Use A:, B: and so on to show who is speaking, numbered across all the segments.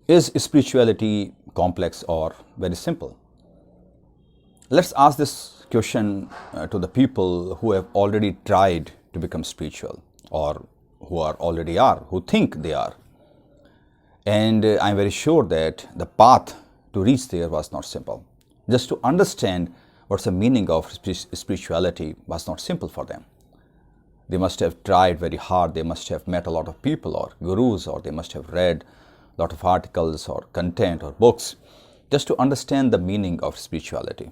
A: Is spirituality complex or very simple? Let's ask this question to the people who have already tried to become spiritual, or who think they are. And I'm very sure that the path to reach there was not simple. Just to understand what's the meaning of spirituality was not simple for them. They must have tried very hard. They must have met a lot of people or gurus, or they must have read a lot of articles or content or books just to understand the meaning of spirituality.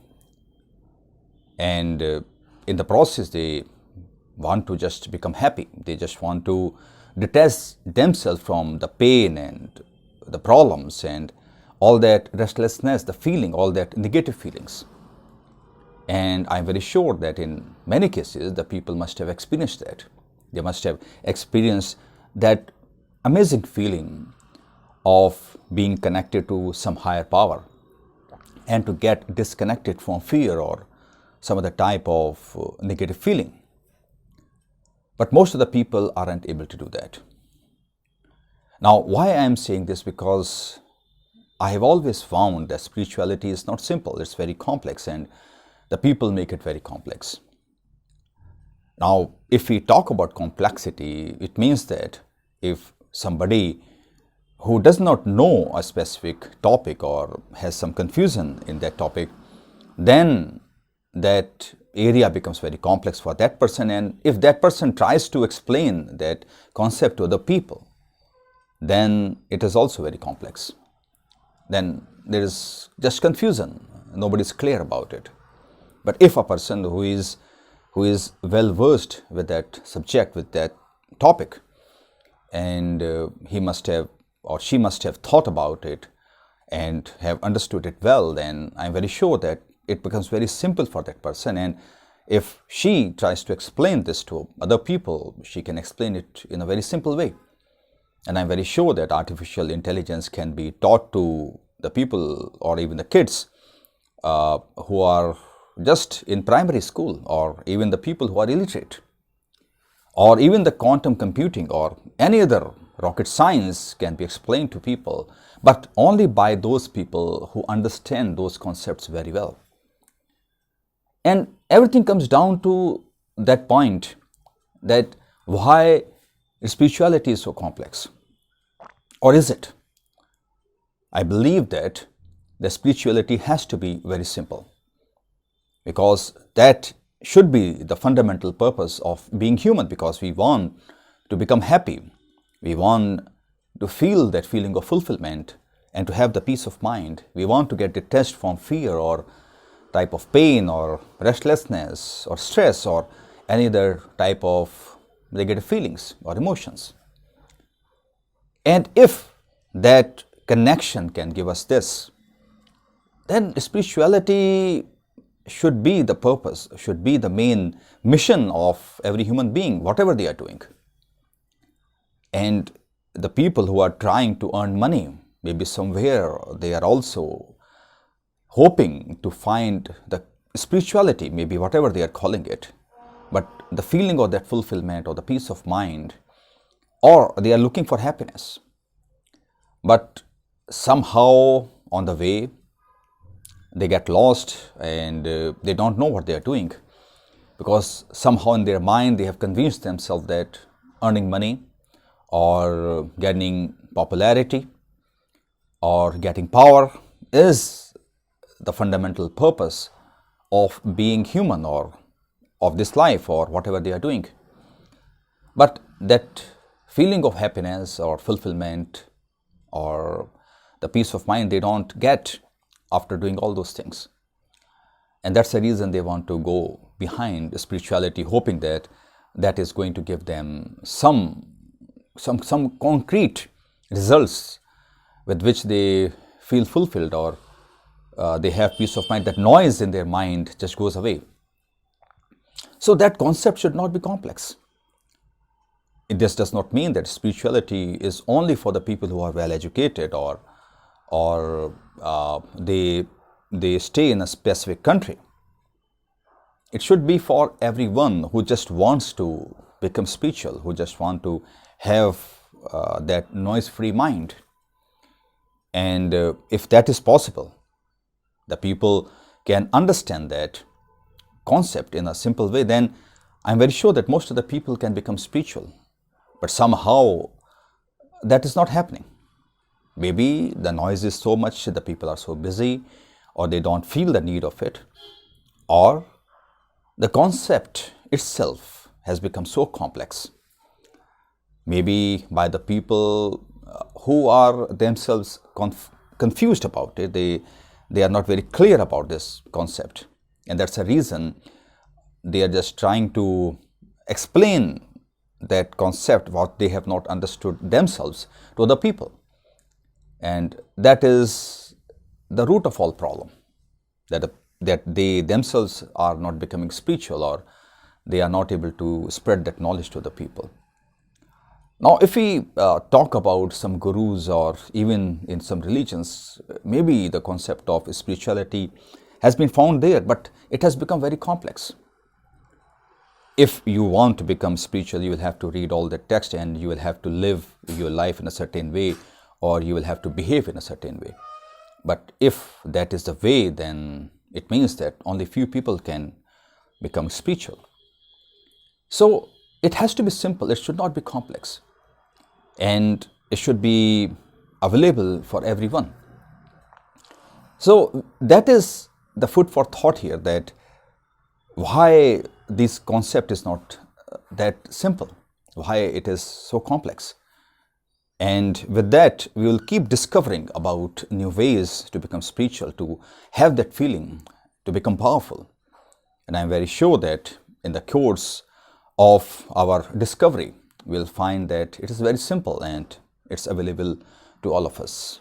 A: And in the process, they want to just become happy. They just want to detach themselves from the pain and the problems and all that restlessness, the feeling, all that negative feelings. And I'm very sure that in many cases, the people must have experienced that. They must have experienced that amazing feeling of being connected to some higher power and to get disconnected from fear or some other type of negative feeling. But most of the people aren't able to do that. Now, why I am saying this? Because I have always found that spirituality is not simple. It's very complex, and the people make it very complex. Now, if we talk about complexity, it means that if somebody who does not know a specific topic or has some confusion in that topic, then that area becomes very complex for that person. And if that person tries to explain that concept to other people, then it is also very complex. Then there is just confusion. Nobody is clear about it. But if a person who is well versed with that subject, with that topic, and he must have or she must have thought about it and have understood it well, then I'm very sure that it becomes very simple for that person. And if she tries to explain this to other people, she can explain it in a very simple way. And I'm very sure that artificial intelligence can be taught to the people or even the kids who are just in primary school, or even the people who are illiterate, or even the quantum computing or any other rocket science can be explained to people, but only by those people who understand those concepts very well. And everything comes down to that point, that why spirituality is so complex. Or is it? I believe that the spirituality has to be very simple, because that should be the fundamental purpose of being human, because we want to become happy. We want to feel that feeling of fulfillment and to have the peace of mind. We want to get detached from fear or type of pain or restlessness or stress or any other type of negative feelings or emotions. And if that connection can give us this, then spirituality should be the purpose, should be the main mission of every human being, whatever they are doing. And the people who are trying to earn money, maybe somewhere they are also hoping to find the spirituality, maybe whatever they are calling it, but the feeling of that fulfillment or the peace of mind, or they are looking for happiness. But somehow on the way, they get lost and they don't know what they are doing, because somehow in their mind they have convinced themselves that earning money or getting popularity or getting power is the fundamental purpose of being human or of this life or whatever they are doing. But that feeling of happiness or fulfillment or the peace of mind they don't get after doing all those things. And that's the reason they want to go behind spirituality, hoping that that is going to give them some concrete results with which they feel fulfilled, or they have peace of mind. That noise in their mind just goes away. So that concept should not be complex. This does not mean that spirituality is only for the people who are well educated or they stay in a specific country. It should be for everyone who just wants to become spiritual, who just want to have that noise-free mind. And if that is possible, the people can understand that concept in a simple way, then I'm very sure that most of the people can become spiritual. But somehow that is not happening. Maybe the noise is so much, the people are so busy, or they don't feel the need of it, or the concept itself has become so complex. Maybe by the people who are themselves confused about it, they are not very clear about this concept, and that's the reason they are just trying to explain that concept, what they have not understood themselves, to other people. And that is the root of all problem, that they themselves are not becoming spiritual, or they are not able to spread that knowledge to the people. Now, if we talk about some gurus, or even in some religions, maybe the concept of spirituality has been found there, but it has become very complex. If you want to become spiritual, you will have to read all the text, and you will have to live your life in a certain way, or you will have to behave in a certain way. But if that is the way, then it means that only few people can become spiritual. So it has to be simple, it should not be complex, and it should be available for everyone. So that is the food for thought here, that why this concept is not that simple, why it is so complex. And with that, we will keep discovering about new ways to become spiritual, to have that feeling, to become powerful. And I'm very sure that in the course of our discovery, we'll find that it is very simple and it's available to all of us.